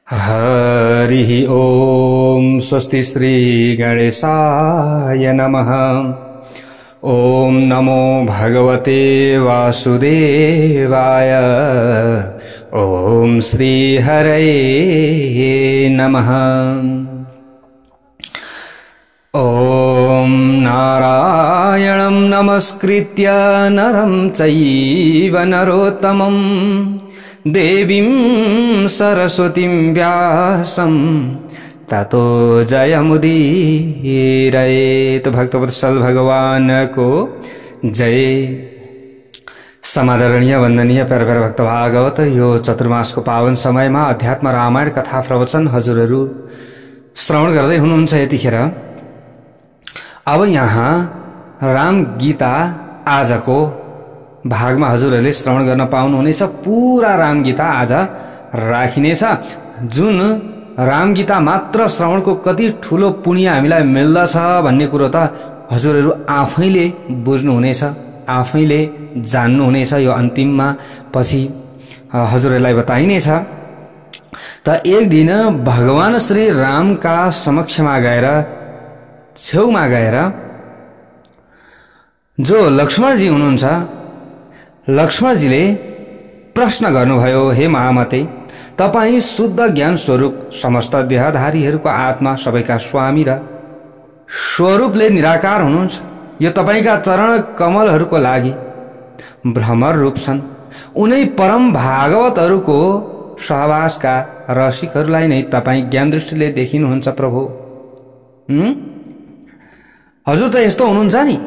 हरिः ओम स्वस्ति श्री गणेशाय नमः। ओम नमो भगवते वासुदेवाय। ओम श्री हरये नमः। ओम नारायणं नमस्कृत्य नरं चैव नरोत्तमं देवीं सरस्वतीं व्यासं ततो जयमुदीरयेत्। भक्तवत्सल भगवान को जय। समादरणीय वन्दनीय प्यारा प्यारा भक्त भागवत, यो चतुर्मासको पावन समयमा अध्यात्म रामायण कथा प्रवचन हजुरहरू श्रवण गर्दै हुनुहुन्छ। यतिखेर अब यहाँ राम गीता आजको भागमा हजुरहरूले श्रवण गर्न पाउनुहुनेछ। पूरा राम गीता आज राखिनेछ। जुन राम गीता मात्र श्रवणको कति ठूलो पुण्य हामीलाई मिल्दछ भन्ने कुरो त हजुरहरू आफैले बुझ्नुहुनेछ, आफैले जान्नुहुनेछ। यो अन्तिममा पछि हजुरहरूलाई बताइनेछ। त एक दिन भगवान श्री रामका समक्षमा गएर, छेउमा गएर जो लक्ष्मणजी हुनुहुन्छ, लक्ष्मणजीले प्रश्न गर्नुभयो, हे महामते, तपाई शुद्ध ज्ञान स्वरूप समस्त देहधारीहरूको आत्मा, सबैका स्वामी र स्वरूपले निराकार हुनुहुन्छ। यो तपाईका चरण कमलहरूको लागि भ्रमर रूप छन्। उनै परम भागवतहरूको सहवासका रसिकहरूलाई नै तपाई ज्ञान दृष्टिले देखिनुहुन्छ प्रभु। हजुर त यस्तो हुनुहुन्छ नि।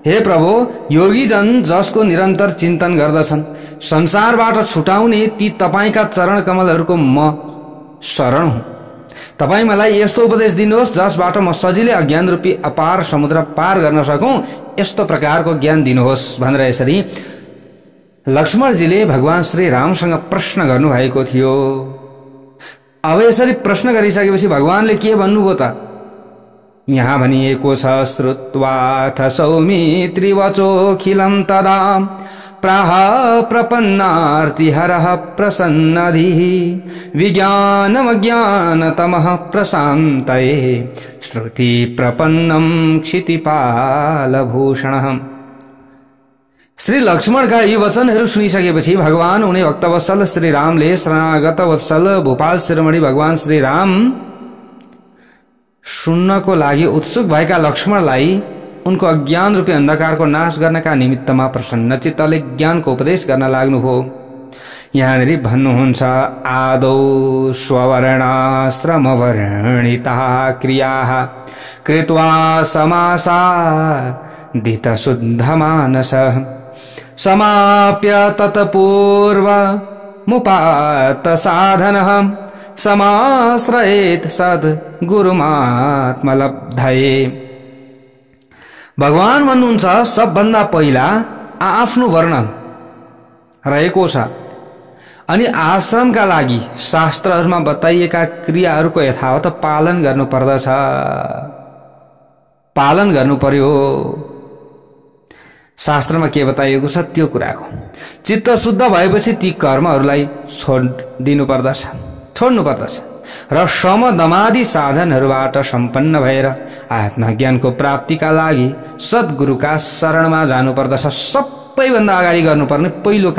हे प्रभु, योगी जन जसको निरन्तर चिन्तन गर्दछन्, संसारबाट छुटाउने ती तपाईका चरण कमलहरूको म शरण हुँ। तपाई मलाई यस्तो उपदेश दिनुहोस् जसबाट म सजिलै अज्ञान रूपी अपार समुद्र पार गर्न सकूं। यस्तो प्रकारको ज्ञान दिनुहोस् भनेर यसरी लक्ष्मणजीले भगवान श्री रामसँग प्रश्न गर्नुभएको थियो। अब यसरी प्रश्न गरिसकेपछि भगवानले के भन्नुभयो त? यहाँ भनिएको छ, श्रुत्वाथ सौमित्रिवचोऽखिलं तदा प्राह प्रपन्नार्तिहरः प्रसन्नधिः विज्ञानमज्ञानतमः प्रशान्तये श्रुति प्रपन्नं क्षितिपालभूषणः। श्री लक्ष्मणका यी वचनहरू सुनिसकेपछि भगवान उनी भक्तवत्सल श्री रामले शरणागत वत्सल भूपाल शिरोमणि भगवान श्री राम सुन्नको लागि उत्सुक भएका लक्ष्मणलाई उनको अज्ञान रूपी अन्धकारको नाश गर्नका निमित्तमा प्रसन्न चित्तले ज्ञानको उपदेश गर्न लाग्नुभयो। यहाँनिर भन्नुहुन्छ, आदौ स्ववर्णाश्रमवर्णिता क्रियाः कृत्वा समासादित शुद्धमानसः समाप्य तत्पूर्वमुपात्त साधनः समाश्रयेत सद् गुरुमात्मलब्धये। भगवान भन्नुहुन्छ, सबभन्दा पहिला आफ्नो वर्ण रहेको छ अनि आश्रमका लागि शास्त्रहरूमा बताइएका क्रियाहरूको यथावत पालन गर्नुपर्दछ। पालन गर्नु पर्यो। शास्त्रमा के बताइएको छ त्यो कुराको। चित्त शुद्ध भएपछि ती कर्महरूलाई छोड्नु पर्दछ र सम दमादि साधनहरूबाट सम्पन्न भएर आत्मज्ञानको प्राप्तिका लागि सद्गुरुका शरणमा जानुपर्दछ। सबैभन्दा अगाडि गर्नुपर्ने पहिलो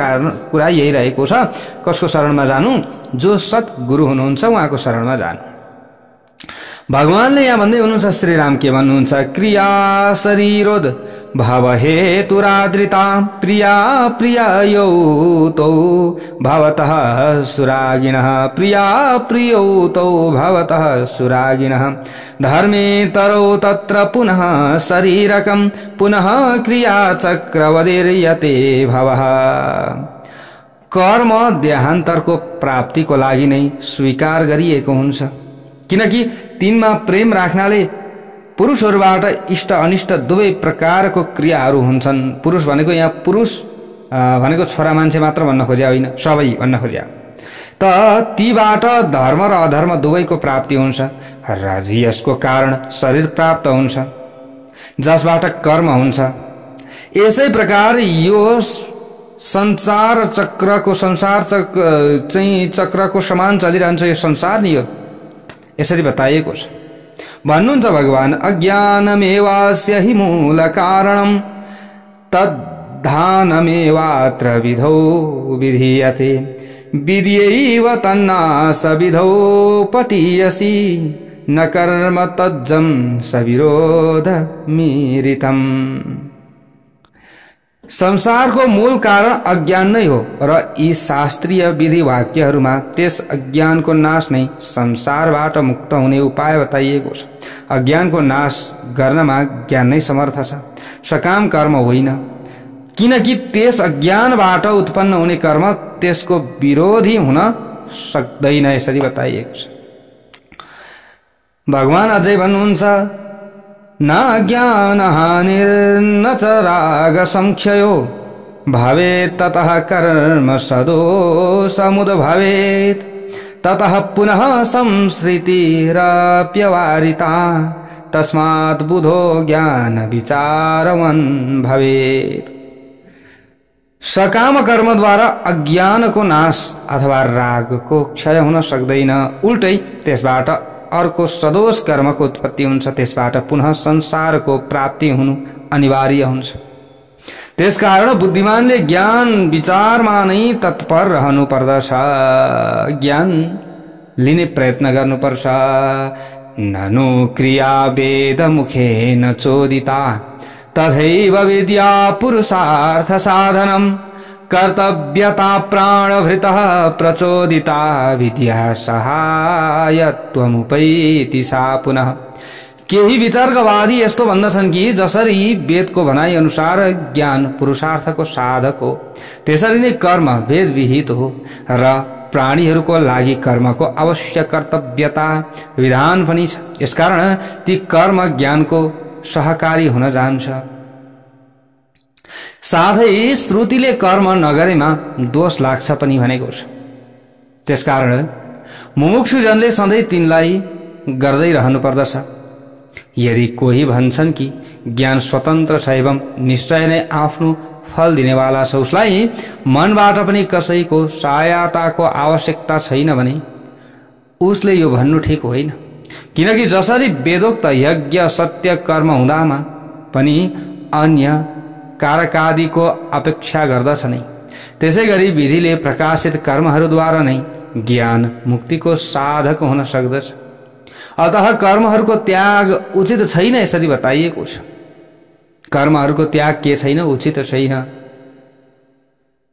कुरा यही रहेको छ। कसको शरणमा जानु? जो सद्गुरु हुनुहुन्छ उहाँको शरणमा जानु। भगवानले यहाँ भन्दै हुनुहुन्छ, श्री राम के भन्नुहुन्छ, क्रिया शरीरोद भवहेतुरादृता प्रिया प्रियौ तौ भवतः सुरागिणः प्रिया प्रियौ तौ भवतः सुरागिणः धर्मे तरौ तत्र पुनः शरीरकं पुनः क्रिया चक्रवदिर्यते भवः। कर्म देहान्तरको प्राप्तिको लागि नै स्वीकार गरिएको हुन्छ, किनकि तिनमा प्रेम राख्नाले पुरुषहरूबाट इष्ट अनिष्ट दुवै प्रकारको क्रियाहरू हुन्छन्। पुरुष भनेको यहाँ पुरुष भनेको छोरा मान्छे मात्र भन्न खोज्या होइन, सबै भन्न खोज्या। त तीबाट धर्म र अधर्म दुवैको प्राप्ति हुन्छ र यसको कारण शरीर प्राप्त हुन्छ जसबाट कर्म हुन्छ। यसै प्रकार यो संसार चक्रको समान चलिरहन्छ यो संसार नि हो, यसरी बताइएको छ। भन्नुहुन्छ भगवान अज्ञानमेवास्य हि मूल कारणम तद्धानमेवात्र विधौ विधीयते विद्यैव तन्नास विधौ पटीयसी न कर्म तज्जम सविरोध मीरितम। संसारको मूल कारण अज्ञान नै हो र यी शास्त्रीय विधि वाक्यहरूमा त्यस अज्ञानको नाश नै संसारबाट मुक्त हुने उपाय बताइएको छ। अज्ञानको नाश गर्नमा ज्ञान नै समर्थ छ, सकाम कर्म होइन, किनकि त्यस अज्ञानबाट उत्पन्न हुने कर्म त्यसको विरोधी हुन सक्दैन, यसरी बताइएको छ। भगवान अझै भन्नुहुन्छ न ज्ञान हानिर्न च राग संक्षयो भवेत् ततः कर्म सदोषमुद्भवेत् ततः पुनः संसृतिरप्यवारिता तस्मात् बुधो ज्ञान विचारवन् भवेत्। सकाम कर्म द्वारा अज्ञानको नाश अथवा रागको क्षय हुन सक्दैन, उल्टै त्यसबाट अर्को सदोष कर्मको उत्पत्ति हुन्छ, त्यसबाट पुनः संसारको प्राप्ति हुनु अनिवार्य हुन्छ। त्यसकारण बुद्धिमानले ज्ञान विचारमा नै तत्पर रहनु पर्दछ, ज्ञान लिने प्रयत्न गर्नुपर्छ। ननु क्रिया वेद मुखेन चोदिता तथैव विद्या पुरुषार्थ साधनम कर्तव्यता प्राणभृतः प्रचोदिता विद्या सहायत्वमुपैति सा पुनः। केही वितर्कवादी यस्तो भन्दछन् कि जसरी वेदको भनाइ अनुसार ज्ञान पुरुषार्थको साधक हो, त्यसरी नै कर्म वेद विहित हो र प्राणीहरूको लागि कर्मको अवश्य कर्तव्यता विधान पनि छ। यसकारण ती कर्म ज्ञानको सहकारी हुन जान्छ। साथै श्रुतिले कर्म नगरेमा दोष लाग्छ पनि भनेको छ। त्यसकारण मुमुक्षुजनले सधैँ तिनलाई गर्दै रहनु पर्दछ। यदि कोही भन्छन् कि ज्ञान स्वतन्त्र छ एवं निश्चय नै आफ्नो फल दिनेवाला छ, उसलाई मनबाट पनि कसैको सहायताको आवश्यकता छैन भने उसले यो भन्नु ठिक होइन, किनकि जसरी वेदोक्त यज्ञ सत्य कर्म हुँदामा पनि अन्य कारकादिको अपेक्षा गर्दछ नै, त्यसै गरी विधिले प्रकाशित कर्महरूद्वारा नै ज्ञान मुक्तिको साधक हुन सक्दछ। अतः कर्महरूको त्याग उचित छैन, यसरी बताइएको छ। कर्महरूको त्याग के छैन, उचित छैन।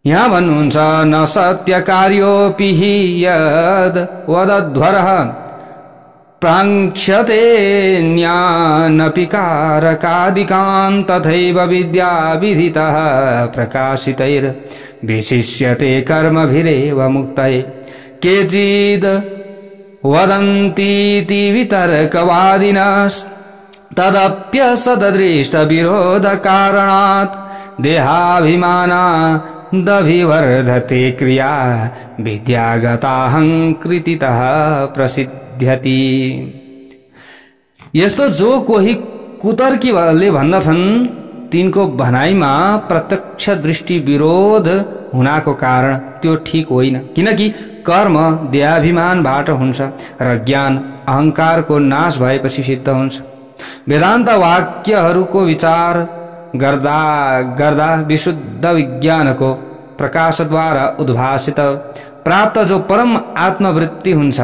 यहाँ भन्नुहुन्छ न सत्य कार्योऽपि हि यद् वदध्वरः प्राङ्क्ष्यते न्यानपि कारकादिकान् तथैव विद्या विदितः प्रकाशितैर्विशिष्यते कर्मभिरेव मुक्तये केचिद् वदन्तीति वितर्कवादिनस्तदप्यसदृष्टविरोधकारणात् देहाभिमानादभिवर्धते क्रिया विद्यागताहङ्कृतितः प्रसिद्ध्यति। यस्तो जो कोही कुतर्कीले भन्दछन् तिनको भनाइमा प्रत्यक्ष दृष्टि विरोध हुनाको कारण त्यो ठीक होइन, किनकि कर्म देहाभिमानबाट हुन्छ र ज्ञान अहंकारको नाश भएपछि सिद्ध हुन्छ। वेदान्त वाक्यहरूको विचार गर्दा गर्दा विशुद्ध विज्ञानको प्रकाशद्वारा उद्भासित प्राप्त जो परम आत्मवृत्ति हुन्छ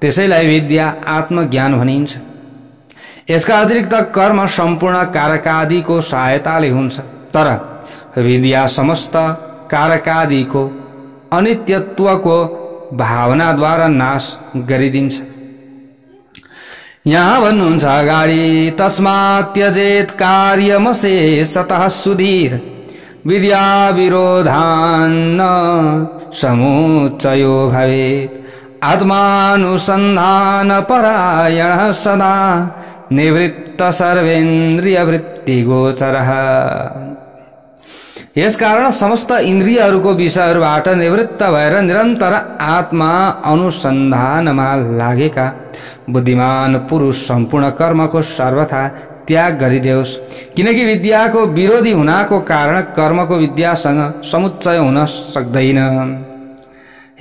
त्यसैलाई विद्या आत्मज्ञान भनिन्छ। यसका अतिरिक्त कर्म सम्पूर्ण कारकादिको सहायताले हुन्छ, तर विद्या समस्त कारकादिको अनित्यत्वको भावनाद्वारा नाश गरिदिन्छ। यहाँ भन्नुहुन्छ अगाडि तस्मात् त्यजेत् कार्यमशेषतः सुधीर विद्या विरोधान्न समुच्चयो भवेत् आत्मानुसन्धान परायणः सदा निवृत्त सर्वेन्द्रिय वृत्ति गोचरः। यसकारण समस्त इन्द्रियहरूको विषयहरूबाट निवृत्त भएर निरन्तर आत्मा अनुसन्धानमा लागेका बुद्धिमान पुरुष सम्पूर्ण कर्मको सर्वथा त्याग गरिदेओस्, किनकि विद्याको विरोधी हुनाको कारण कर्मको विद्यासँग समुच्चय हुन सक्दैन।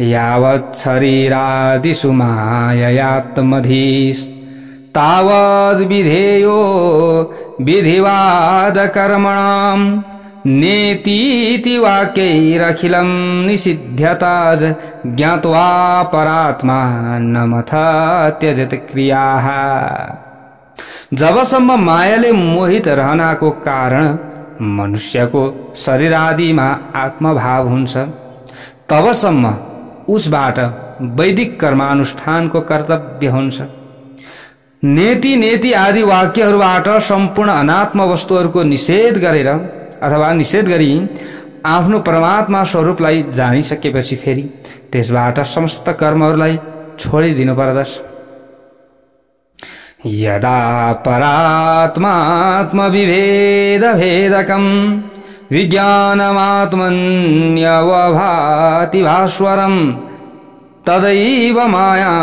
यावत् शरीरादिषु माययात्मधीस् तावद् विधेयो विधिवाद कर्मणाम् नेतीति वाक्यैरखिलं निषिध्यताज ज्ञात्वा परात्मानमथ त्यजत क्रियाः। जबसम्म मायाले मोहित रहनाको कारण मनुष्यको शरीर आदिमा आत्मभाव हुन्छ, तबसम्म उसबाट वैदिक कर्मानुष्ठानको कर्तव्य हुन्छ। नेति नेति आदि वाक्यहरूबाट सम्पूर्ण अनात्म वस्तुहरूको निषेध गरेर अथवा निषेध गरी आफ्नो परमात्मा स्वरूपलाई जानिसकेपछि फेरि त्यसबाट समस्त कर्महरूलाई छोडिदिनु पर्दछ। यदा परात्मात्मविभेदभेदकं विज्ञानमात्मन्यवभाति भास्वरं तदैव माया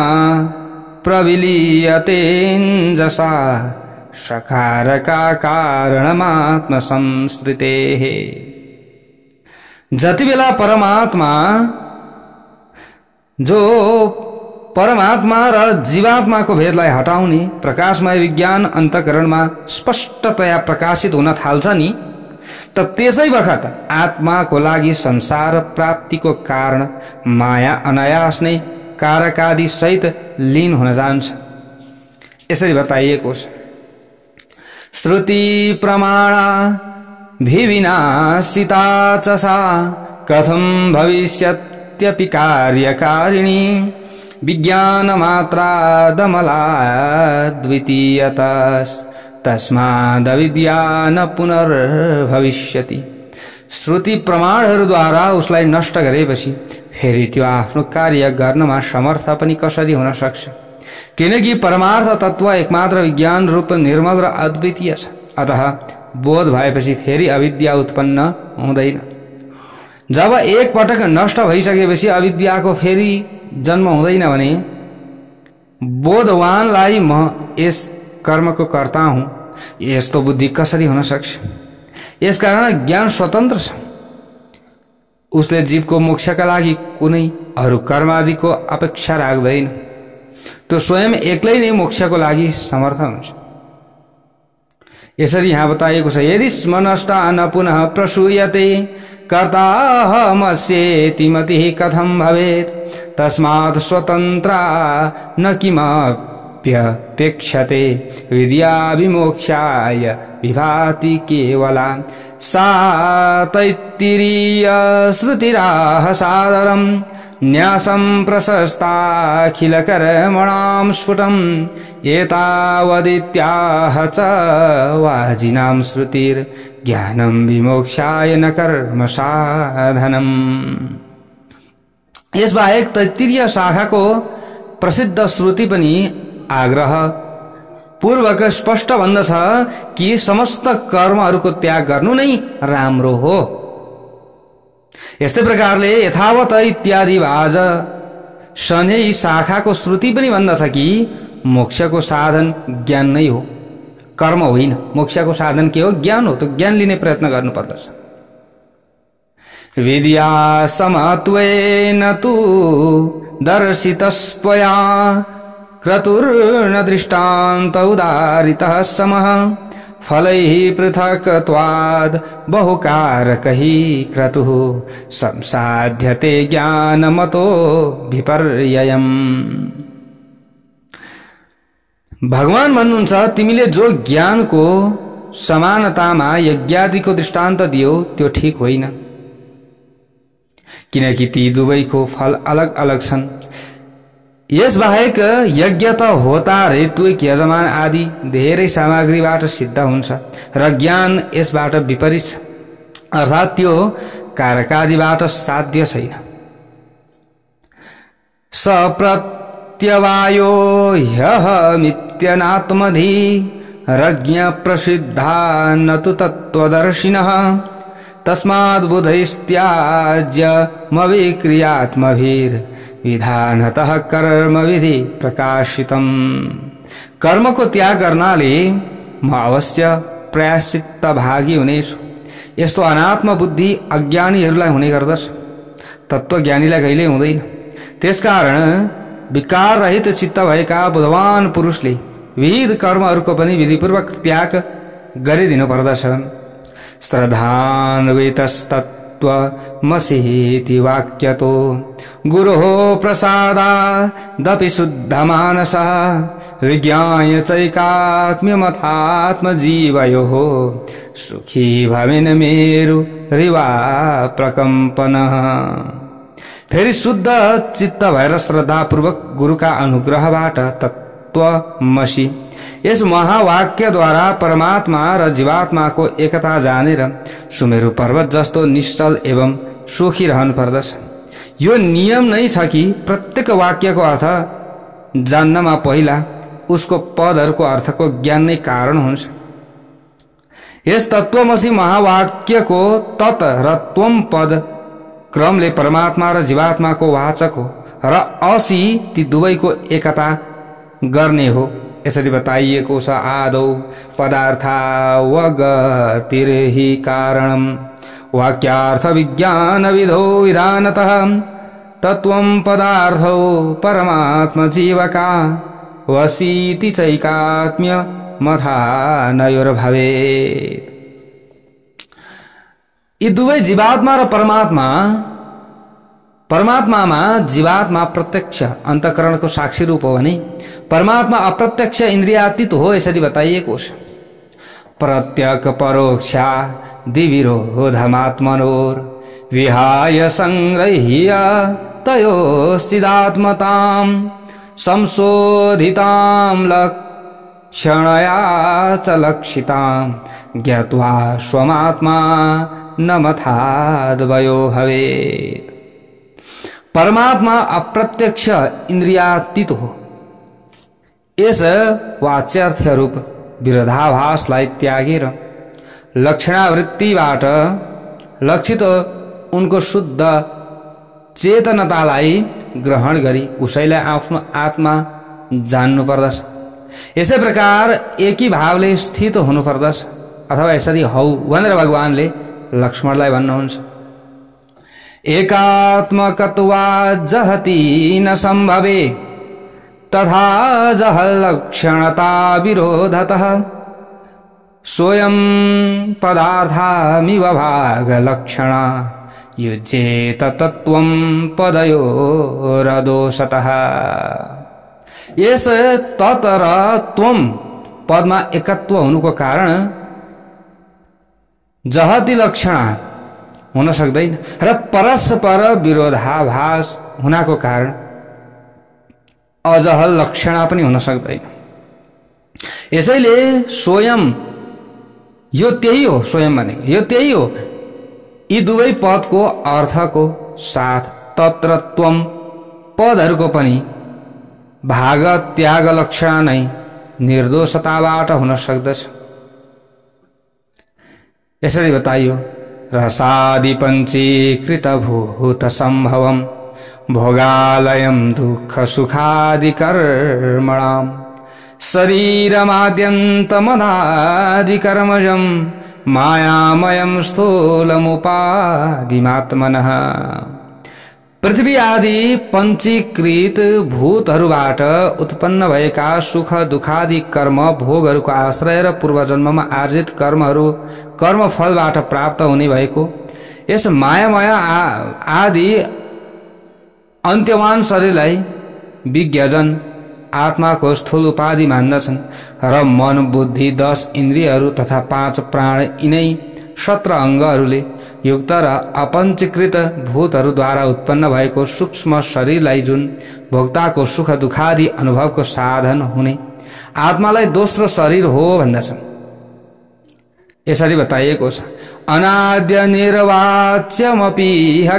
प्रविलीयतेऽञ्जसा सकारका कारणमात्म संस्कृतेः। जति बेला परमात्मा जो परमात्मा र जीवात्माको भेदलाई हटाउने प्रकाशमय विज्ञान अन्तःकरणमा स्पष्टतया प्रकाशित हुन थाल्छ नि, त त्यसै बखत आत्माको लागि संसार प्राप्तिको कारण माया अनायास नै कारकादि सहित लीन हुन जान्छ। यसरी बताइएको छ। श्रुति प्रमाणा विविनाशिता च सा कथं भविष्यत्यपि कार्यकारिणी विज्ञानमात्रादमला द्वितीयतस्तस्मादविद्या न पुनर्भविष्यति। श्रुति प्रमाणहरूद्वारा उसलाई नष्ट गरेपछि फेरि त्यो आफ्नो कार्य गर्नमा समर्थ पनि कसरी हुन सक्छ? किनकि परमार्थ तत्व एकमात्र विज्ञान रूप निर्मल र अद्वितीय छ। अतः बोध भएपछि फेरि अविद्या उत्पन्न हुँदैन। जब एक पटक नष्ट भइसकेपछि अविद्याको फेरि जन्म हुँदैन भने बोधवानलाई म यस कर्मको कर्ता हुँ यस्तो बुद्धि कसरी हुन सक्छ? यसकारण ज्ञान स्वतन्त्र छ। उसले जीवको मोक्षका लागि कुनै अरू कर्मादिको अपेक्षा राख्दैन। त्यो स्वयं एक्लै नै मोक्षको लागि समर्थ हुन्छ। यसरी यहाँ बताइएको छ। यदि स्म नष्टा न पुनः प्रसूयते कर्ताहमस्येति मतिः कथं भवेत् तस्मात् स्वतन्त्रा न किमप्यपेक्षते विद्या विमोक्षाय विभाति केवला सा तैत्तिरीय श्रुतिराह सादरम् न्यासं प्रशस्ताखिलकर्मणां स्फुटम् एतावदित्याह च वाजिनां श्रुतिर्ज्ञानं विमोक्षाय न कर्म साधनम्। यसबाहेक तैत्तिरीय शाखाको प्रसिद्ध श्रुति पनि आग्रह पूर्वक स्पष्ट भन्दछ कि समस्त कर्महरूको त्याग गर्नु नै राम्रो हो। यस्तै प्रकारले यथावत इत्यादि भाज शनै शाखाको श्रुति पनि भन्दछ कि मोक्षको साधन ज्ञान नै हो, कर्म होइन। मोक्षको साधन के हो? ज्ञान हो। तो ज्ञान लिने प्रयत्न गर्नुपर्दछ। विद्या समत्वेन तु दर्शितस्त्वया क्रतुर्न दृष्टान्त उदारितः समः फलैः पृथक्त्वाद् बहुकारकः क्रतुः संसाध्यते ज्ञानमतो विपर्ययम्। भगवान भन्नुहुन्छ, तिमीले जो ज्ञानको समानतामा यज्ञादिको दृष्टान्त दियो त्यो ठीक होइन, किनकि ती दुवैको फल अलग अलग छन्। यसबाहेक यज्ञ त होता, ऋत्विक, यजमान आदि धेरै सामग्रीबाट सिद्ध हुन्छ र ज्ञान यसबाट विपरीत छ, अर्थात् त्यो कारकादिबाट साध्य छैन। सप्रत्यवायो ह्यहमित्यनात्मधि रज्ञ प्रसिद्धा न तु तत्त्वदर्शिनः तस्माद् बुधैस्त्याज्य मविक्रियात्मभिर्विधानतः कर्म विधि प्रकाशितम्। कर्मको त्याग गर्नाले म अवश्य प्रायश्चित्त भागी हुनेछु। यस्तो अनात्म बुद्धि अज्ञानीहरूलाई हुने गर्दछ, तत्त्वज्ञानीलाई कहिल्यै हुँदैन। त्यसकारण विकार रहित चित्त भएका बुद्धवान पुरुषले विविध कर्महरूको पनि विधिपूर्वक त्याग गरिदिनु पर्दछ। श्रद्धान्वितस्तत्त्वमसीति वाक्यतो गुरोः प्रसादादपि शुद्धमानसः विज्ञाय चैकात्म्यमथात्मजीवयोः सुखी भवेन मेरुरिवा प्रकम्पनः। फेरि शुद्ध चित्त भएर श्रद्धापूर्वक गुरुका अनुग्रहबाट तत्त्वमसि यस महावाक्यद्वारा परमात्मा र जीवात्माको एकता जानेर सुमेरु पर्वत जस्तो निश्चल एवं सुखी रहनु पर्दछ। यो नियम नै छ कि प्रत्येक वाक्यको अर्थ जान्नमा पहिला उसको पदहरूको अर्थको ज्ञान नै कारण हुन्छ। यस तत्त्वमसि महावाक्यको तत् र त्वम पद क्रमले परमात्मा र जीवात्माको वाचक हो र असी ती दुवैको एकता गर्ने हो। यसरी बताइएको छ। आदौ पदार्थावगतिर्हि कारणम् वाक्यार्थ विज्ञान विधो विधानतः तत्त्वं पदार्थौ परमात्म जीवका वसीति चैकात्म्य मथानयोर्भवेत्। यी दुवै जीवात्मा र परमात्मामा जीवात्मा प्रत्यक्ष अन्तःकरणको साक्षी रूप हो भने परमात्मा अप्रत्यक्ष इन्द्रियातीत हो। यसरी बताइएको छ। प्रत्यक्ष परोक्षा दिविरोधमात्मनोर विहाय संग्रह्य तयोश्चिदात्मतां संशोधितां लक्षणया च लक्षितां ज्ञात्वा स्वमात्मा न मथाद्वयो भवेत्। परमात्मा अप्रत्यक्ष इन्द्रियातीत हो। यस वाच्यार्थ रूप विरोधाभासलाई त्यागेर लक्षणावृत्तिबाट लक्षित उनको शुद्ध चेतनतालाई ग्रहण गरी उसैलाई आफ्नो आत्मा जान्नु पर्दछ। यसै प्रकार एकी भावले स्थित हुनु पर्दछ। अथवा यसरी हौ भनेर भगवानले लक्ष्मणलाई भन्नुहुन्छ। एकात्मकत्वा जहति न संभवे तथा जहल्लक्षणता विरोधतः स्वयं पदार्थामिव भागलक्षणा युज्येत तत्त्वं पदयोरदोषतः। यस तत् र त्वम पदमा एकत्व हुनुको कारण जहति लक्षणा हुन सक्दैन र परस्पर विरोधाभास हुनाको कारण अजहल लक्षणा पनि हुन सक्दैन। यसैले स्वयं यो त्यही हो। स्वयं भनेको यो त्यही हो। यी दुवै पदको अर्थको साथ तत्र त्वम पदहरूको पनि भाग त्याग लक्षणा नै निर्दोषताबाट हुन सक्दछ। यसरी बताइयो। रसादि पञ्चीकृत भूत सम्भवं भोगालयं दुःख सुखादि कर्मणां शरीरमाद्यन्तमनादि कर्मजं मायामयं स्थूलमुपादिमात्मनः। पृथ्वी आदि पञ्चीकृत भूतहरूबाट उत्पन्न भएका सुख दुखादि कर्म भोगहरूको आश्रय र पूर्वजन्ममा आर्जित कर्महरू कर्मफलबाट प्राप्त हुने भएको यस मायामय आदि अन्त्यवान शरीरलाई विज्ञजन आत्माको स्थूल उपाधि मान्दछन् र मन बुद्धि 10 इन्द्रियहरू तथा 5 प्राण यिनै 17 अङ्गहरूले युक्त र अपञ्चीकृत भूतहरूद्वारा उत्पन्न भएको सूक्ष्म शरीरलाई जुन भोक्ताको सुख दुखादि अनुभवको साधन हुने आत्मालाई दोस्रो शरीर हो भन्दछन्। यसरी बताइएको छ। अनाद्य निर्वाच्यमपि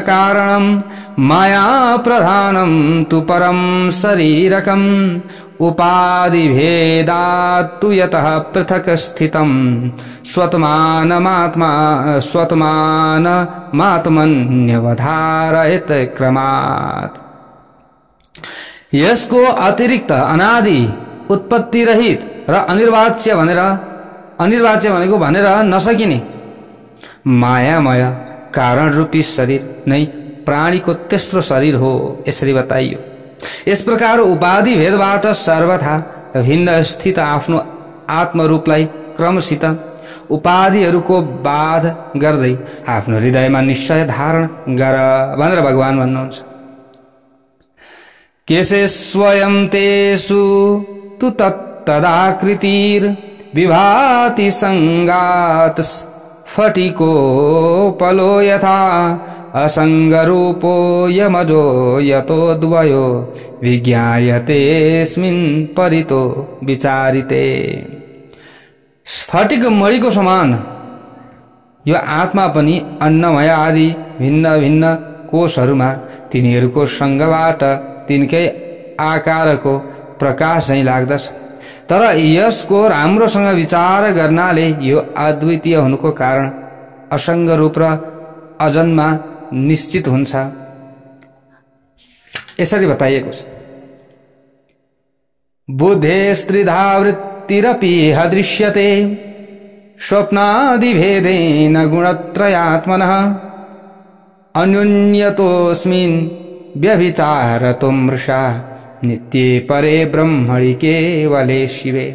कारणं माया प्रधानं तु परं शरीरकम् उपाधि भेदात्तु यतः पृथक् स्थितं स्वत्मानमात्मन्यवधारयत क्रमात्। यसको अतिरिक्त अनादि उत्पत्ति रहित र अनिर्वाच्य भनेर अनिर्वाच्य भनेको भनेर नसकिने मायामय कारण रूपी शरीर नै प्राणीको तेस्रो शरीर हो यसरी बताइयो। यस प्रकार उपाधि भेदबाट सर्वथा भिन्न स्थित आफ्नो आत्मरूपलाई क्रमसित उपाधिहरूको बाध गर्दै आफ्नो हृदयमा निश्चय धारण गर भनेर भगवान भन्नुहुन्छ। केसे स्वयं तेषु तु तत्तदाकृतिर् विभाति संगात् स्फटिको पलो यथा असंगरूपो यमजो यतो द्वयो विज्ञायतेऽस्मिन् परितो विचारिते। स्फटिक मणिको समान यो आत्मा पनि अन्नमय आदि भिन्न भिन्न कोषहरूमा तिनीहरूको संगबाट तिनकै आकारको प्रकाश झैं लाग्दछ। तर यसको राम्रोसँग विचार गर्नाले यो अद्वितीय हुनुको कारण असंग रूप र अजन्मा निश्चित हुन्छ यसरी बताइएको छ। बुद्धेस्त्रिधा वृत्तिरपि दृश्यते स्वप्नादिभेदेन गुणत्रयात्मनः अन्योन्यतोऽस्मिन् व्यभिचारतो मृषा नित्ये परे ब्रह्मणि केवले शिवे।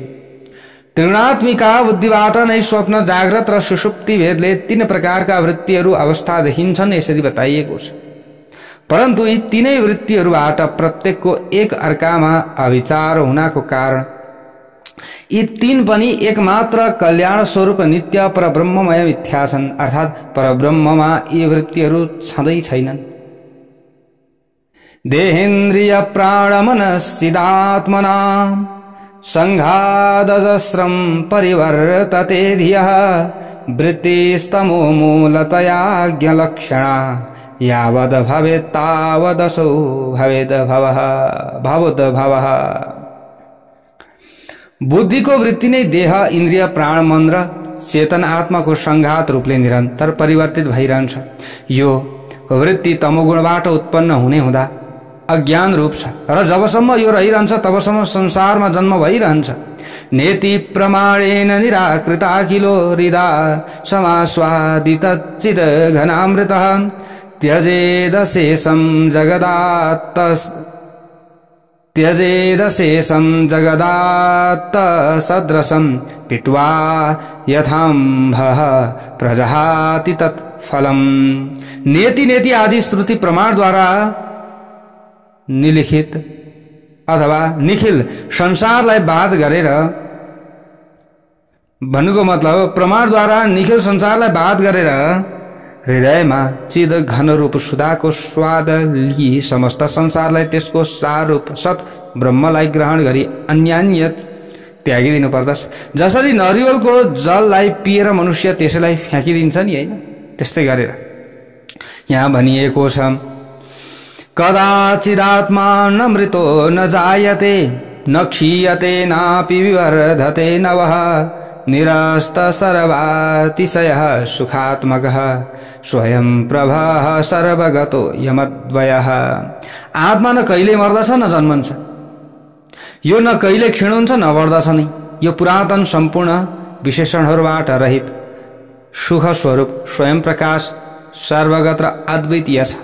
त्रिगुणात्मिका बुद्धिबाट नै स्वप्न जाग्रत र सुषुप्ति भेदले तीन प्रकारका वृत्तिहरू अवस्था देखिन्छन् यसरी बताइएको छ। परन्तु यी तीनै वृत्तिहरूबाट प्रत्येकको एक अर्कामा अविचार हुनाको कारण यी तीन पनि एकमात्र कल्याण स्वरूप नित्य परब्रह्ममय मिथ्या छन्। अर्थात् परब्रह्ममा यी वृत्तिहरू छँदै छैनन्। देहेन्द्रिय प्राणमनश्चिदात्मना संघादजस्रं परिवर्तते धियः वृत्तिस्तमो मूलतया ज्ञलक्षणा यावद् भवेत् तावदसौ भवेद् भवः। बुद्धिको वृत्ति नै देह इन्द्रिय प्राण मन र चेतन आत्माको संघात रूपले निरन्तर परिवर्तित भइरहन्छ। यो वृत्ति तमोगुणबाट उत्पन्न हुने हुँदा अज्ञान रूप छ र जबसम्म यो रहिरहन्छ तबसम्म संसारमा जन्म भइरहन्छ। नेति प्रमाणेन निराकृता किलो हृदा समास्वादित चिद घनामृतः त्यजेदशेषं जगदात्त सदृशं पित्वा यथाम्भः प्रजहाति तत्फलम्। नेति नेति आदि श्रुति प्रमाण द्वारा निलिखित अथवा निखिल संसारलाई बाध गरेर भन्नुको मतलब प्रमाण द्वारा निखिल संसारलाई बाध गरेर हृदयमा चिद घन रूप सुधाको स्वाद लिई समस्त संसारलाई त्यसको सारूप सत ब्रह्मलाई ग्रहण गरी अन्यान्य त्यागिदिनु पर्दछ। जसरी नरिवलको जललाई पिएर मनुष्य त्यसैलाई फ्याँकिदिन्छ नि हैन, त्यस्तै गरेर यहाँ भनिएको छ कदाचिदात्मा न मृतो न जायते न क्षीयते नापि विवर्धते नवः निरस्त सर्वातिशयः सुखात्मकः स्वयं प्रभः सर्वगतो यमद्वयः। आत्मा न कहिले मर्दछ न जन्मन्छ, यो न कहिले क्षीण हुन्छ न बढ्दछ नै। यो पुरातन सम्पूर्ण विशेषणहरूबाट रहित सुख स्वरूप स्वयं प्रकाश सर्वगत र अद्वितीय छ।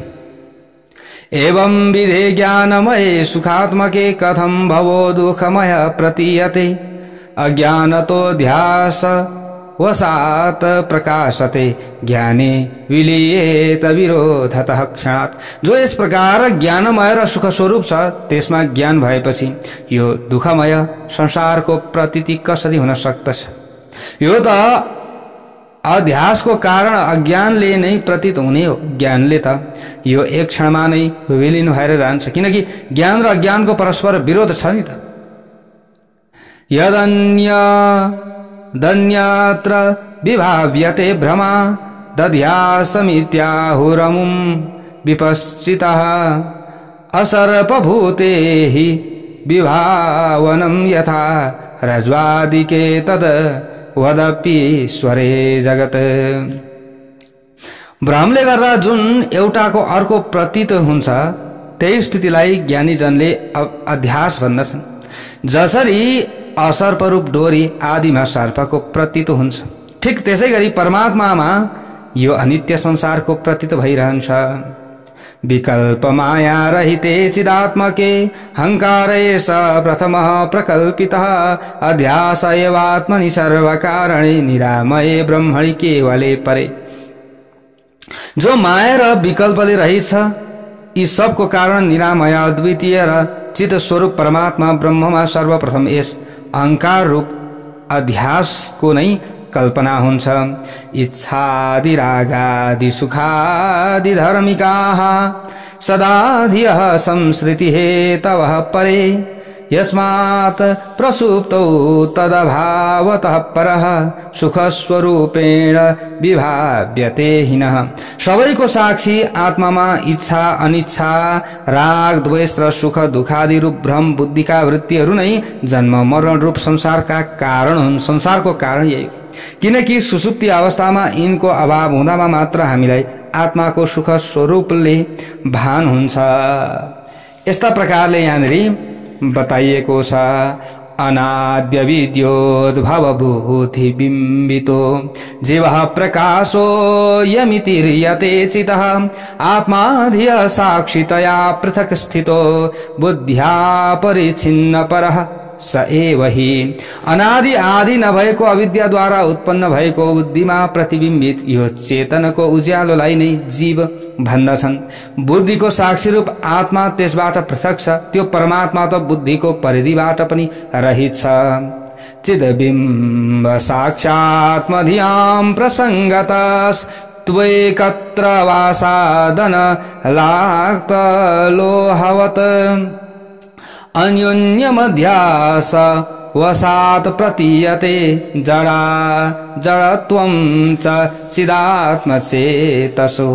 एवं विधे ज्ञानमये सुखात्मके कथं भवो दुःखमय प्रतीयते अज्ञानतो ध्यास वसात प्रकाशते ज्ञाने विलीयेत विरोधतः क्षणात्। जो इस प्रकार ज्ञानमय र सुख स्वरूप छ त्यसमा ज्ञान भएपछि यो दुःखमय संसारको प्रतीति कसरी हुन सक्दछ। यो त अध्यासको कारण अज्ञानले नै प्रतीत हुने हो। ज्ञानले त यो एक क्षणमा नै विलीन भएर जान्छ, किनकि ज्ञान र अज्ञानको परस्पर विरोध छ नि त। यदन्यत्र विभाव्यते भ्रमा दध्यासमित्याहुरमुं विपश्चितः असर्पभूते हि विभावनं यथा रज्वादिके तद् वदपीश्वरे जगत। भ्रमले गर्दा जुन एउटाको अर्को प्रतीत हुन्छ त्यही स्थितिलाई ज्ञानीजनले अध्यास भन्दछन्। जसरी असर्परूप डोरी आदिमा सर्पको प्रतीत हुन्छ। ठिक त्यसै गरी परमात्मामा यो अनित्य संसारको प्रतीत भइरहन्छ। विकल्प माया रहिते चिदात्मके हंकारे स प्रथमः प्रकल्पितः अध्यास एवात्मनि सर्वकारणे निरामये ब्रह्मणि केवले परे। जो माया र विकल्पले रहिछ, यी सबको कारण निरामय अद्वितीय र चित स्वरूप परमात्मा ब्रह्ममा सर्वप्रथम यस अहंकार रूप अध्यासको नै कल्पना हुन्छ। इच्छादि रागादि सुखादि धर्मिकाः सदा धियः संसृति हेतवः परे यस्मात् प्रसुप्तौ तदभावतः परः सुखस्वरूपेण विभाव्यते हिनः। सबैको साक्षी आत्मामा इच्छा अनिच्छा राग द्वेष र सुख दुखादि रूप भ्रम बुद्धिका वृत्तिहरू नै जन्म मरण रूप संसारका कारण हुन्। संसारको कारण यही, किनकि सुसुप्ति अवस्थामा यिनको अभाव हुँदामा मात्र हामीलाई आत्माको सुख स्वरूपले भान हुन्छ। यस्ता प्रकारले यहाँनिर बताइएको छ। अनाद्य विद्योद्भव भूति बिम्बितो जीवः प्रकाशो यमितिर्यते चितः आत्मा धियः साक्षितया पृथक् स्थितो बुद्ध्या परिच्छिन्न परः स एव हि। अनादि आदि नभएको अविद्याद्वारा उत्पन्न भएको बुद्धिमा प्रतिबिम्बित यो चेतनको उज्यालोलाई नै जीव भन्दछन्। बुद्धिको साक्षी रूप आत्मा त्यसबाट पृथक छ। त्यो परमात्मा त बुद्धिको परिधिबाट पनि रहित छ। चिदबिम्ब साक्षात्मधियां प्रसंगतस् त्वेकत्र वासादन लाक्त लोहवत् अन्योन्यमध्यास वसात् प्रतीयते जड़ा जड़त्वं च चिदात्म चेतसो।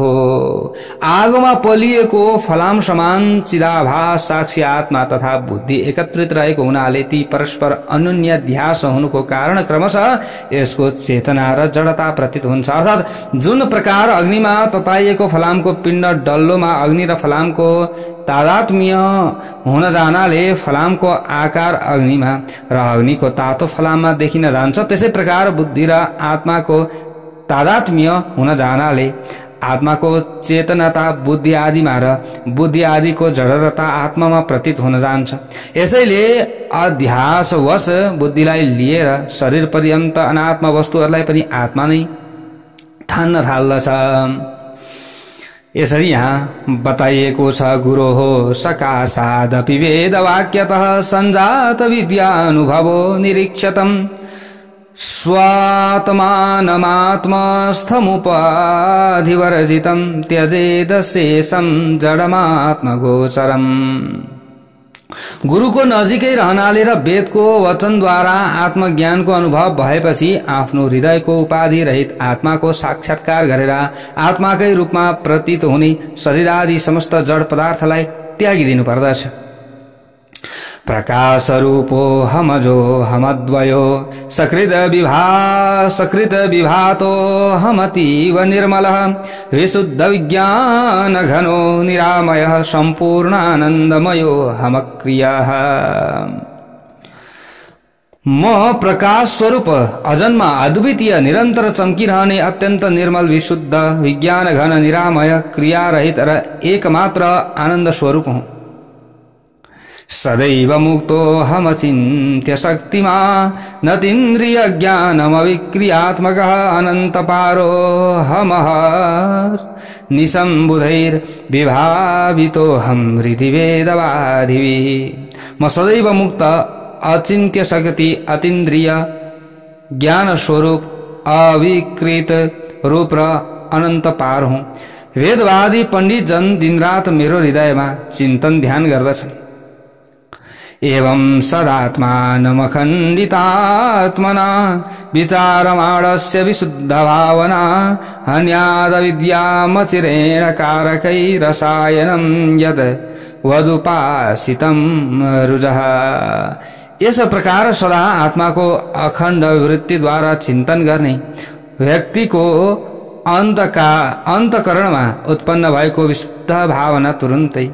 आगोमा पोलिएको फलाम समान चिदाभास साक्षी आत्मा तथा बुद्धि एकत्रित रहेको हुनाले ती परस्पर अन्योन्य ध्यास हुनुको कारण क्रमशः यसको चेतना र जडता प्रतीत हुन्छ। अर्थात जुन प्रकार अग्निमा तताइएको फलामको पिण्ड डल्लोमा अग्नि र फलामको तादात्म्य हुन जानाले फलामको आकार अग्निमा र अग्निको तातो फलाममा देखिन जान्छ, त्यसै प्रकार बुद्धि र आत्माको तादात्म्य हुन जानाले आत्माको चेतनता बुद्धि आदिमा र बुद्धि आदिको जडता आत्मामा प्रतीत हुन जान्छ। यसैले अध्यासवश बुद्धिलाई लिएर शरीर पर्यन्त अनात्मा वस्तुहरूलाई पनि आत्मा नै ठान्न थाल्दछ। यसरी यहाँ बताइएको छ। गुरोः सकाशादपि वेदवाक्यतः सञ्जात विद्यानुभवो निरीक्षतम् स्वात्मानमात्मस्थमुपाधिवर्जितं त्यजेद शेषं जडमात्मगोचरम्। गुरुको नजिकै रहनाले र वेदको वचनद्वारा आत्मज्ञानको अनुभव भएपछि आफ्नो हृदयको उपाधि रहित आत्माको साक्षात्कार गरेर आत्माकै रूपमा प्रतीत हुने शरीर आदि समस्त जड पदार्थलाई त्यागिदिनु पर्दछ। प्रकाश रूपो हमजो हमद्वयो सकृत विभातो हमतीव निर्मलः विशुद्ध विज्ञान घनो निरामयः संपूर्णानंदमयो हमक्रियः। म प्रकाश स्वरूप अजन्मा अद्वितीय निरंतर चमकिरहने अत्यंत निर्मल विशुद्ध विज्ञान घन निरामय क्रिया रहित र एकमात्र आनंद स्वरूप हूँ। सदैव मुक्तो हमचिन्त्य शक्तिमा नतीन्द्रिय ज्ञानमविक्रियात्मकः अनंत पारो हमहर निसंबुधैर विभावितो हम हृदि वेदवाधिभिः। म सदैव मुक्त अचिन्त्य शक्ति अतीन्द्रिय ज्ञान स्वरूप अविकृत रूप र अनंत पार हूँ। वेदवादी पंडित जन दिनरात मेरो हृदयमा चिंतन ध्यान गर्दछन्। एवं सदात्मानमखण्डितात्मना विचारमाणस्य विशुद्ध भावना हन्याद विद्यामचिरेण कारकै रसायनं यद् वदुपासितं रुजः। यस प्रकार सदा आत्माको अखण्ड वृत्ति द्वारा चिंतन गर्ने व्यक्तिको अन्तकरणमा उत्पन्न भएको विशुद्ध भावना तुरुन्तै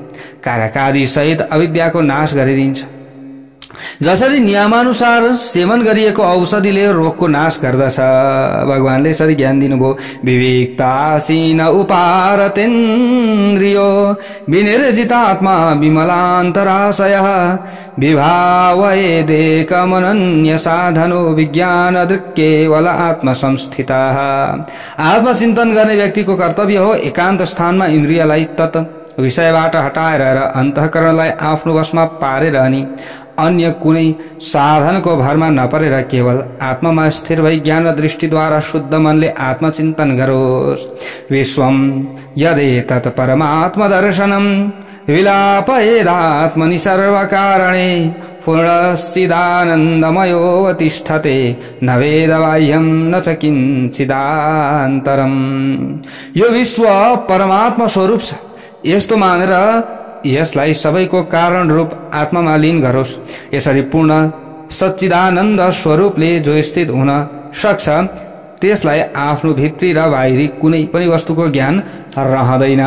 कारकादि सहित अविद्याको नाश गरिदिन्छ। जसरी नियमानुसार सेवन गरिएको औषधिले रोगको नाश गर्दछ, भगवानले यसरी ज्ञान दिनुभयो। विवेकतासीन उपारतेन्द्रियो विनिर्जितात्मा विमलान्तराशयः विभावयेदेकमनन्य साधनो विज्ञान केवल आत्मसंस्थितः। आत्मचिन्तन गर्ने व्यक्तिको कर्तव्य हो एकान्त स्थानमा इन्द्रियलाई तत् विषयबाट हटाएर र अन्तःकरणलाई आफ्नो वशमा पारेर अनि अन्य कुनै साधनको भरमा नपरेर केवल आत्मामा स्थिर भई ज्ञान दृष्टिद्वारा शुद्ध मनले आत्मचिन्तन गरोस्। विश्वम यदेतत् परमात्मदर्शनम विलापयेदात्मनि सर्वकारणे पूर्णसिदानन्दमयोऽवतिष्ठते न वेदबाह्यं न च किञ्चिदान्तरम्। यो विश्व परमात्मा स्वरूप छ, यस्तो मानेर यसलाई सबैको कारण रूप आत्मामा लीन गरोस्। यसरी पूर्ण सच्चिदानन्द स्वरूपले जो स्थित हुन सक्छ त्यसलाई आफ्नो भित्री र बाहिरी कुनै पनि वस्तुको ज्ञान रहँदैन।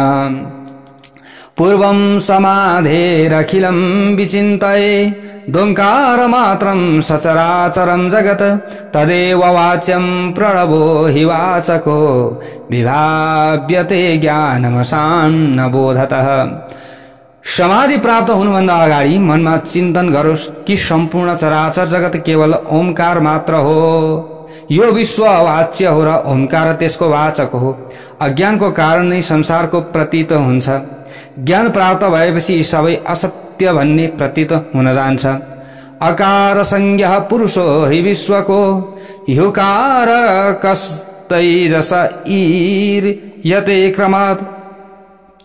पूर्वं समाधेरखिलं विचिन्तये दोङ्कार मात्रं सचराचरं जगत् तदेव वाच्यं प्रणवो हि वाचको विभाव्यते ज्ञानमसान्न बोधतः। समाधि प्राप्त हुनुभन्दा अगाडि मनमा चिन्तन गरोस् कि सम्पूर्ण चराचर जगत केवल ओमकार मात्र हो। यो विश्व वाच्य हो र ओमकार त्यसको वाचक हो। अज्ञानको कारण नै संसारको प्रतीत हुन्छ। ज्ञान प्राप्त भएपछि सबै असत्य भन्ने प्रतीत हुन जान्छ। अकार संज्ञः पुरुषो हि विश्वको युकार कस्तैजस ईर यते क्रमात्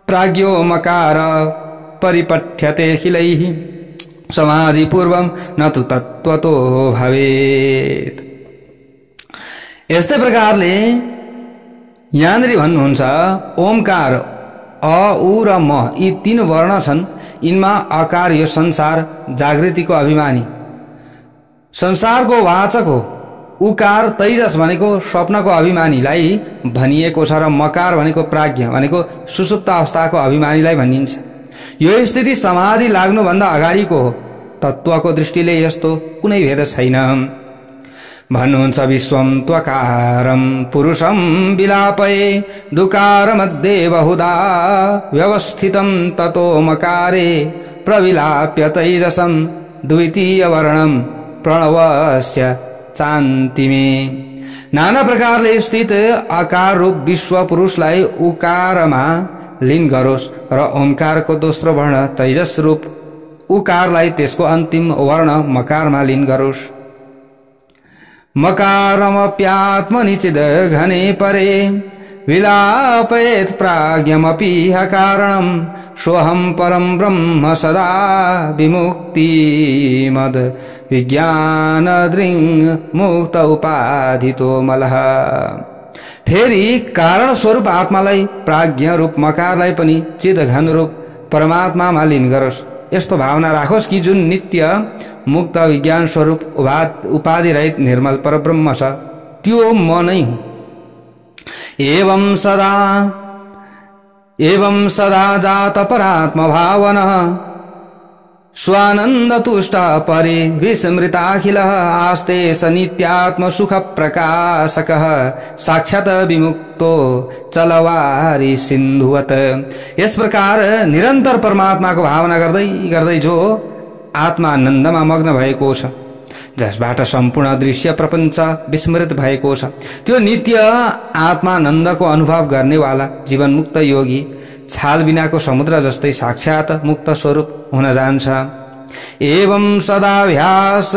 प्राज्ञो मकार परिपठ्यते खिलैः समाधि पूर्वम न तु तत्त्वतो भवेत्। यस्तै प्रकारले यहाँनिर भन्नुहुन्छ ओमकार अ उ र म यी तीन वर्ण छन्। यिनमा अकार यो संसार जागृतिको अभिमानी संसारको वाचक हो। उकार तैजस भनेको स्वप्नको अभिमानीलाई भनिएको छ र मकार भनेको प्राज्ञ भनेको सुसुप्त अवस्थाको अभिमानीलाई भनिन्छ। यो स्थिति समाधि लाग्नुभन्दा अगाडिको हो। तत्त्वको दृष्टिले यस्तो कुनै भेद छैन। भन्नुहुन्छ विश्वं त्वकारं पुरुषं विलापये दुकार मध्ये बहुधा व्यवस्थितं ततो मकारे प्रविलाप्य तैजसं द्वितीय वर्णं प्रणवस्य चान्तिमे। नाना प्रकारले स्थित आकार रूप विश्व पुरुषलाई उकारमा लीन गरोस् र ओमकारको दोस्रो वर्ण तैजस रूप उकारलाई त्यसको अन्तिम वर्ण मकारमा लीन गरोस्। मकारमप्यात्मनि चिद घने परे विलापयेत् प्राज्ञमपि कारणं सोऽहं परं ब्रह्म सदा विमुक्तिमद् विज्ञानदृङ् मुक्त उपाधितो मलः। फेरि कारण स्वरूप आत्मालाई प्राज्ञ रूप मकारलाई पनि चिद घन रूप परमात्मामा लीन गरोस्। यस्तो भावना राखोस् कि जुन नित्य मुक्त विज्ञान स्वरूप उपाधि रहित निर्मल परब्रह्म छ त्यो म नै हुँ। एवं सदा जात परात्म भावनः स्वानंद तुष्ट परि विस्मृताखिल आस्ते स नित्यात्म सुख प्रकाशकः साक्षात् विमुक्तो चलवारी सिन्धुवत। यस प्रकार निरन्तर परमात्माको भावना गर्दै गर्दै जो आत्मानन्दमा मग्न भएको छ, जसबाट सम्पूर्ण दृश्य प्रपञ्च विस्मृत भएको छ, त्यो नित्य आत्मानन्दको अनुभव गर्नेवाला जीवनमुक्त योगी छाल बिनाको समुद्र जस्तै साक्षात मुक्त स्वरूप हुन जान्छ। एवं सदाभ्यास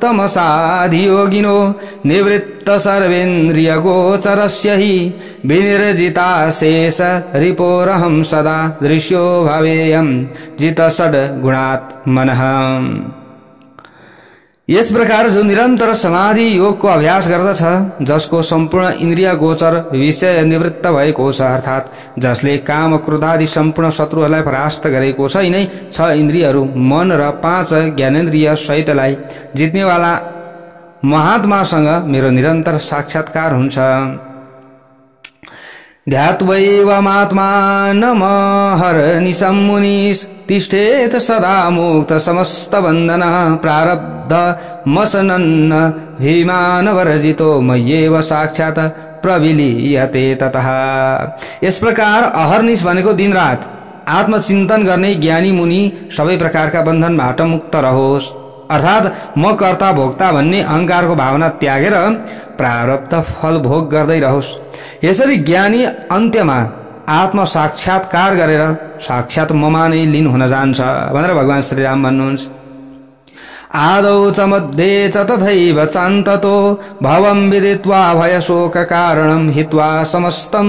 तमसाधि योगिनो निवृत्त सर्वेन्द्रिय गोचरस्य हि विनिर्जिता शेष रिपोरहं सदा दृश्यो भवेयं जित षड गुणात् मनः। यस प्रकार जो निरन्तर समाधि योगको अभ्यास गर्दछ, जसको सम्पूर्ण इन्द्रिय गोचर विषय निवृत्त भएको छ, अर्थात् जसले काम क्रोधादि सम्पूर्ण शत्रुहरूलाई परास्त गरेको छ, यिनै 6 इन्द्रियहरू मन र 5 ज्ञानेन्द्रिय सहितलाई जित्नेवाला महात्मासँग मेरो निरन्तर साक्षात्कार हुन्छ। ध्यात्वैवमात्मानमहर्निशं मुनिः तिष्ठेत सदा मुक्त समस्त बंधन प्रारब्ध मसनन्न भीमानवर्जितो मय्येव साक्षात् प्रविलीयते ततः। इस प्रकार अहर्निश भनेको दिन रात आत्मचिन्तन गर्ने ज्ञानी मुनि सबै प्रकारका बन्धनबाट मुक्त रहोस्, अर्थात म कर्ता भोक्ता भन्ने अहंकारको भावना त्यागेर प्रारब्ध फल भोग गर्दै रहोस्। यसरी ज्ञानी अन्त्यमा आत्म साक्षात्कार गरेर साक्षात ममा नै लीन हुन जान्छ भनेर भगवान श्रीराम भन्नुहुन्छ। आदौ च मध्ये च तथैव चान्ततो भवं विदित्वा भयशोक कारणं हित्वा समस्तं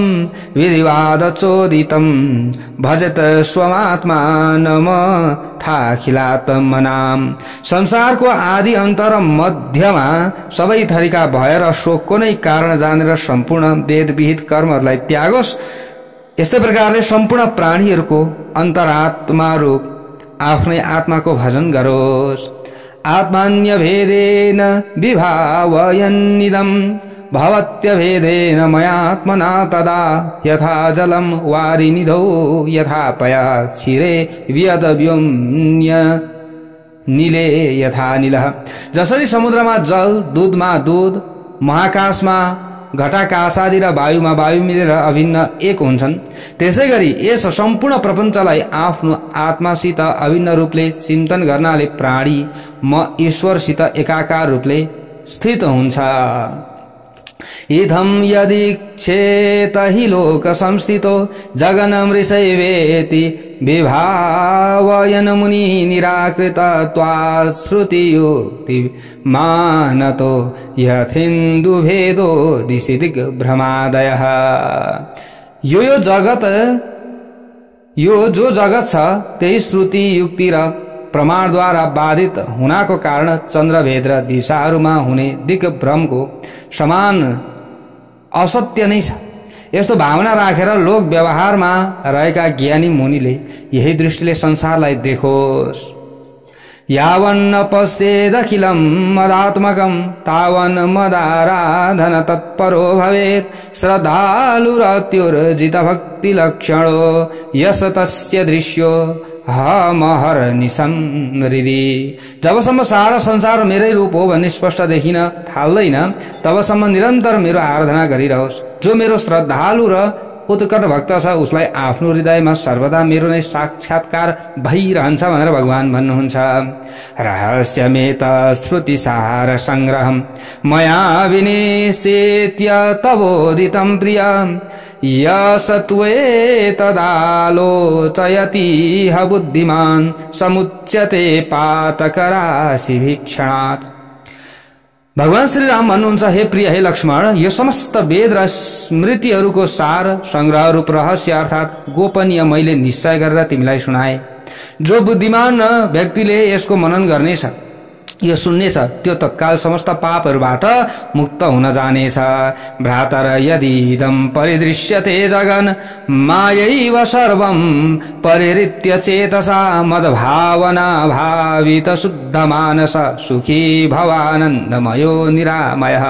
विधिवादचोदितं भजत स्वमात्मानमथाखिलात्मनाम्। संसारको आदि अन्त र मध्यमा सबै थरीका भय र शोकको नै कारण जानेर सम्पूर्ण वेद विहित कर्महरूलाई त्यागोस्। यस्तै प्रकारले सम्पूर्ण प्राणीहरूको अन्तरात्मा रूप आफ्नै आत्माको भजन गरोस्। आत्मान्य भेदेन विभावयन्निदं भवत्यभेदेन मयात्मना तदा यथा जलं वारिनिधौ यथा पया क्षीरे व्यदव्योम्य नीले यथा नीलः। जसरी समुद्रमा जल, दूधमा दूध, महाकाशमा घटाकाश आदि र वायुमा वायु मिलेर अभिन्न एक हुन्छन्, त्यसैगरी यस सम्पूर्ण प्रपञ्चलाई आफ्नो आत्मासित अभिन्न रूपले चिन्तन गर्नाले प्राणी म ईश्वरसित एकाकार रूपले स्थित हुन्छ। इदं यदीक्षेत हि लोक संस्थितो जगन्मृषैवेति विभावयन् मुनि निराकृत त्वात् श्रुतियुक्ति मानतो यथेन्दु भेदो दिशि दिग्भ्रमादयः। यो जो जगत छ त्यही श्रुति युक्ति र प्रमाणद्वारा बाधित हुनाको कारण चन्द्रभेद र दिशाहरूमा हुने दिग्भ्रमको समान असत्य नै छ। यस्तो भावना राखेर लोक व्यवहारमा रहेका ज्ञानी मुनिले यही दृष्टिले संसारलाई देखोस्। यावन्न पश्येदखिलं मदात्मकं तावन् मदाराधन तत्परो भवेत् श्रद्धालुरत्युर्जितभक्तिलक्षणो यस तस्य दृश्यो हमहर्निशं हृदि। जबसम्म सारा संसार मेरै रूप हो भन्ने स्पष्ट देखिन थाल्दैन तबसम्म निरन्तर मेरो आराधना गरिरहोस्। जो मेरो श्रद्धालु र उत्कट भक्त छ उसलाई आफ्नो हृदयमा सर्वदा मेरो नै साक्षात्कार भइरहन्छ भनेर भगवान भन्नुहुन्छ। रहस्यमेत श्रुति सार संग्रहं मया विनिश्चित्य तबोदितं प्रिय यसत्वेतदालोचयति ह बुद्धिमान् समुच्यते पातकराशि भीक्षणात्। भगवान श्री राम भन्नुहुन्छ, हे प्रिय, हे लक्ष्मण, यो समस्त वेद र स्मृतिहरूको सार संग्रह रूप रहस्य अर्थात गोपनीय मैले निश्चय गरेर तिमीलाई सुनाए। जो बुद्धिमान व्यक्तिले यसको मनन गर्नेछ, यो सुन्नेछ, त्यो तत्काल समस्त पापहरूबाट मुक्त हुन जानेछ। भ्रातर यदि इदं परिदृश्यते जगन् मायैव सर्वं परिहृत्य चेतसा मद्भावना भावित शुद्ध मानस सुखी भवानन्दमयो निरामयः।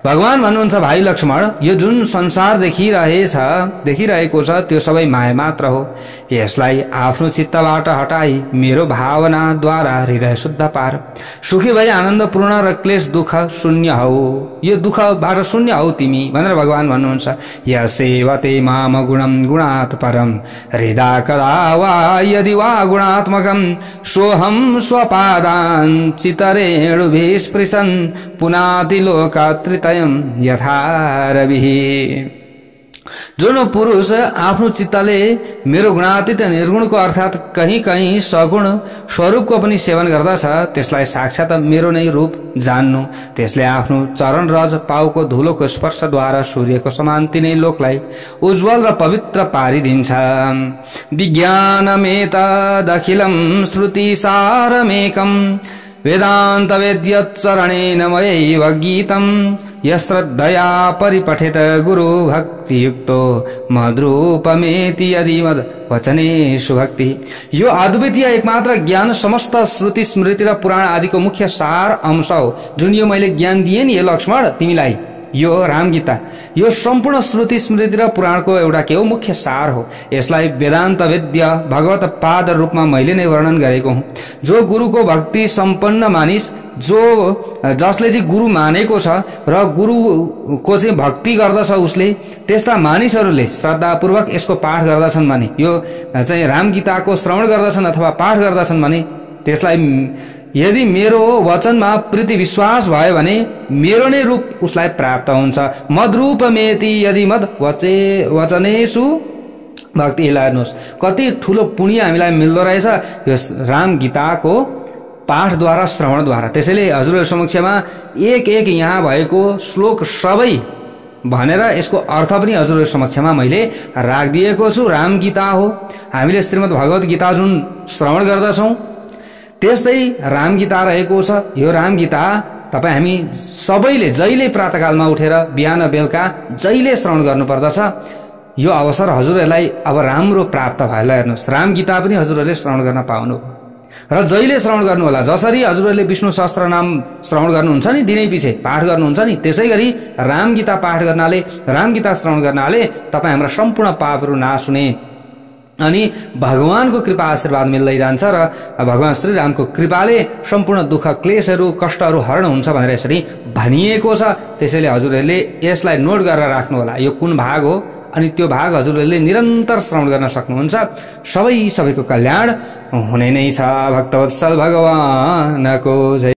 भगवान भन्नुहुन्छ, भाइ लक्ष्मण, यो जुन संसार देखिरहेको छ त्यो सबै माया मात्र हो। यसलाई आफ्नो चित्तबाट हटाई मेरो भावनाद्वारा हृदय शुद्ध पार। सुखी भई आनन्दपूर्ण र क्लेश दुःख शून्य हौ, यो दुःखबाट शून्य हौ तिमी भनेर भगवान भन्नुहुन्छ। यसेवते माम गुणं गुणात् परं हृदा कदा वा यदि वा गुणात्मकं सोऽहं स्वपादान् चितरेणुभिः स्पृशन् पुनाति लोकात्रित यथा रविः। जुन पुरुष आफ्नो चित्तले मेरो गुणातीत निर्गुणको अर्थात कहीं कहीं सगुण स्वरूपको पनि सेवन गर्दछ त्यसलाई साक्षात मेरो नै रूप जान्नु। त्यसले आफ्नो चरण रज पाउको धुलोको स्पर्शद्वारा सूर्यको समान तिनै लोकलाई उज्जवल र पवित्र पारिदिन्छ। विज्ञानमेतदखिलं श्रुतिसारमेकं वेदांत वेद्यच्चरणेन मयैव गीतं यश्रद्धया परिपठेत गुरु भक्ति युक्तो मद्रूपमेति यदि मद वचनेषु भक्ति। यो अद्वितीय एकमात्र ज्ञान समस्त श्रुति स्मृति र पुराण आदिको मुख्य सार अंश हो। जुन यो मैले ज्ञान दिए नि हे लक्ष्मण तिमीलाई, यो राम गीता यो सम्पूर्ण श्रुति स्मृति र पुराणको एउटा के हो मुख्य सार हो। यसलाई वेदान्त वेद्य भगवत पाद रूपमा मैले नै वर्णन गरेको हुँ। जो गुरुको भक्ति सम्पन्न मानिस, जसले चाहिँ गुरु मानेको छ र गुरुको चाहिँ भक्ति गर्दछ, उसले त्यस्ता मानिसहरूले श्रद्धापूर्वक यसको पाठ गर्दछन् भने, यो चाहिँ राम गीताको श्रवण गर्दछन् अथवा पाठ गर्दछन् भने, त्यसलाई यदि मेरो वचनमा प्रीति विश्वास भयो भने मेरो नै रूप उसलाई प्राप्त हुन्छ। मद्रूपमेति यदि मद वचनेषु भक्ति। हेर्नुहोस् कति ठुलो पुण्य हामीलाई मिल्दो रहेछ यो राम गीताको पाठद्वारा, श्रवणद्वारा। त्यसैले हजुरहरु समक्षमा एक एक यहाँ भएको श्लोक सबै भनेर यसको अर्थ पनि हजुरहरु समक्षमा मैले राखिदिएको छु। राम गीता हो, हामीले श्रीमद् भगवत गीता जुन श्रवण गर्दछौं त्यस्तै राम गीता रहेको छ। यो राम गीता तपाई हामी सबैले जहिले प्रातःकालमा उठेर बिहान बेलुका जहिले श्रवण गर्नुपर्दछ। यो अवसर हजुरहरुलाई अब राम्रो प्राप्त भयो। ल हेर्नुस्, राम गीता पनि हजुरहरुले श्रवण गर्न पाउनु र जहिले श्रवण गर्नु होला। जसरी हजुरहरुले विष्णु सहस्त्र नाम श्रवण गर्नुहुन्छ नि, दिनै पछि पाठ गर्नुहुन्छ नि, त्यसैगरी राम गीता पाठ गर्नाले, राम गीता श्रवण गर्नाले तपाई हाम्रा सम्पूर्ण पापहरू नाश हुने अनि भगवानको कृपा आशीर्वाद मिल्दै जान्छ र भगवान श्री रामको कृपाले सम्पूर्ण दुःख क्लेशहरू कष्टहरू हरण हुन्छ भनेर यसरी भनिएको छ। त्यसैले हजुरहरूले यसलाई नोट गरेर राख्नु होला, यो कुन भाग हो, अनि त्यो भाग हजुरहरूले निरन्तर श्रवण गर्न सक्नुहुन्छ। सबैको कल्याण हुने नै छ। भक्तवत्सल भगवानको जय।